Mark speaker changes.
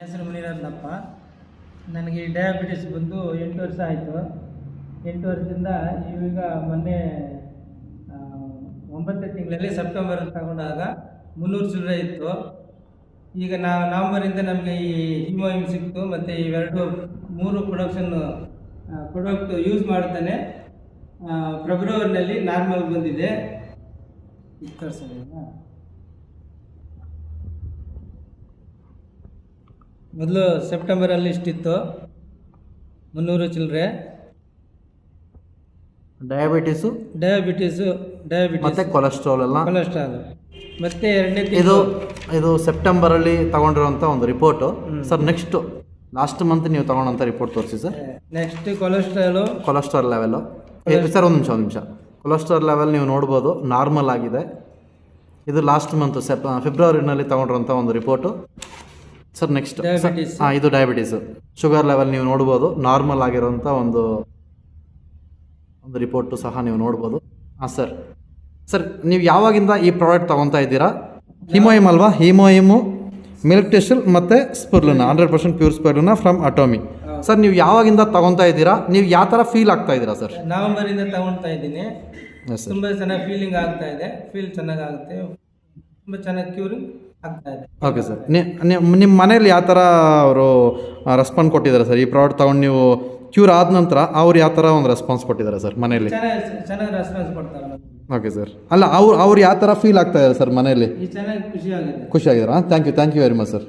Speaker 1: ಹೆಸರು ಮುನಿರತ್ನಪ್ಪ. ನನಗೆ ಈ ಡಯಾಬಿಟಿಸ್ ಬಂದು 8 ವರ್ಷ ಆಯಿತು. 8 ವರ್ಷದಿಂದ ಈಗ ಮೊನ್ನೆ 9ನೇ ತಿಂಗಳಲ್ಲಿ ಸೆಪ್ಟೆಂಬರ್ ತಗೊಂಡಾಗ 300 ಚಿಲ್ಲರೆ ಇತ್ತು. ಈಗ ನವಂಬರಿಂದ ನಮಗೆ ಈ ಹಿಮೋಯಿಮ್ ಸಿಕ್ತು ಮತ್ತು ಇವೆರಡು 3 ಪ್ರಾಡಕ್ಟ್ ಯೂಸ್ ಮಾಡ್ತಾನೆ ಫೆಬ್ರವರಿನಲ್ಲಿ ನಾರ್ಮಲ್ ಬಂದಿದೆ. ಮೊದಲು ಸೆಪ್ಟೆಂಬರಲ್ಲಿ ಇಷ್ಟಿತ್ತು 300 ಚಿಲ್ಲರೆ.
Speaker 2: ಡಯಾಬಿಟಿಸು ಮತ್ತೆ ಕೊಲೆಸ್ಟ್ರಾಲ್
Speaker 1: ಮತ್ತೆ ಎರಡನೇ
Speaker 2: ಇದು ಸೆಪ್ಟೆಂಬರಲ್ಲಿ ತಗೊಂಡಿರುವಂಥ ಒಂದು report sir. Next last month ನೀವು ತಗೊಂಡಂಥ ರಿಪೋರ್ಟ್ ತೋರಿಸಿ sir.
Speaker 1: Next
Speaker 2: cholesterol level sir ಒಂದು ನಿಮಿಷ ಕೊಲೆಸ್ಟ್ರಾಲ್ ಲೆವೆಲ್ ನೀವು ನೋಡ್ಬೋದು ನಾರ್ಮಲ್ ಆಗಿದೆ. ಇದು ಲಾಸ್ಟ್ ಮಂತ್ ಫೆಬ್ರವರಿನಲ್ಲಿ ತಗೊಂಡಿರೋಂಥ ಒಂದು ರಿಪೋರ್ಟು ಸರ್. ನೆಕ್ಸ್ಟ್ ಇದು ಡಯಾಬಿಟೀಸು ಶುಗರ್ ಲೆವೆಲ್ ನೀವು ನೋಡ್ಬೋದು ನಾರ್ಮಲ್ ಆಗಿರೋಂಥ ಒಂದು ರಿಪೋರ್ಟು ಸಹ ನೀವು ನೋಡ್ಬೋದು. ಹಾಂ ಸರ್ ನೀವು ಯಾವಾಗಿಂದ ಈ ಪ್ರಾಡಕ್ಟ್ ತೊಗೊತಾ ಇದ್ದೀರಾ? ಹಿಮೋಯಿಮ್ ಅಲ್ವಾ? ಹಿಮೋಯಿಮು, ಮಿಲ್ಕ್ ಟೆಸ್ಟಲ್ ಮತ್ತು ಸ್ಪುರ್ಲುನ 100% ಪ್ಯೂರ್ ಸ್ಪುರ್ಲುನ ಫ್ರಮ್ ಅಟೋಮಿ. ಸರ್ ನೀವು ಯಾವಾಗಿಂದ ತೊಗೊತಾ ಇದ್ದೀರಾ? ನೀವು ಯಾವ ಥರ ಫೀಲ್ ಆಗ್ತಾ ಇದ್ದೀರಾ ಸರ್?
Speaker 1: ನವಂಬರಿಂದ ತಗೊಳ್ತಾ ಇದ್ದೀನಿ. ತುಂಬ ಚೆನ್ನಾಗಿ ಫೀಲಿಂಗ್ ಆಗ್ತಾ ಇದೆ. ಚೆನ್ನಾಗಾಗುತ್ತೆ, ತುಂಬ ಚೆನ್ನಾಗಿ ಕ್ಯೂರಿಂಗ್ ಆಗ್ತಾ ಇದೆ. Okay
Speaker 2: sir. ನಿಮ್ಮ ಮನೇಲಿ ಯಾವ ಥರ ಅವರು ರೆಸ್ಪಾನ್ಸ್ ಕೊಟ್ಟಿದ್ದಾರೆ ಸರ್? ಈ ಪ್ರಾಡಕ್ಟ್ ತೊಗೊಂಡು ನೀವು ಕ್ಯೂರ್ ಆದ ನಂತರ ಅವ್ರು ಯಾವ ಥರ ಒಂದು ರೆಸ್ಪಾನ್ಸ್ ಕೊಟ್ಟಿದ್ದಾರೆ ಸರ್ ಮನೆಯಲ್ಲಿ?
Speaker 1: ಚೆನ್ನಾಗಿ ರೆಸ್ಪಾನ್ಸ್ ಕೊಡ್ತಾರೆ.
Speaker 2: Okay sir. ಅಲ್ಲ ಅವ್ರು ಯಾವ ಥರ ಫೀಲ್ ಆಗ್ತಾ ಇದ್ದಾರೆ ಸರ್ ಮನೆಯಲ್ಲಿ?
Speaker 1: ಚೆನ್ನಾಗಿ ಖುಷಿಯಾಗಿದೆ.
Speaker 2: ಖುಷಿಯಾಗಿದ್ದಾರಾ? Thank you very much sir.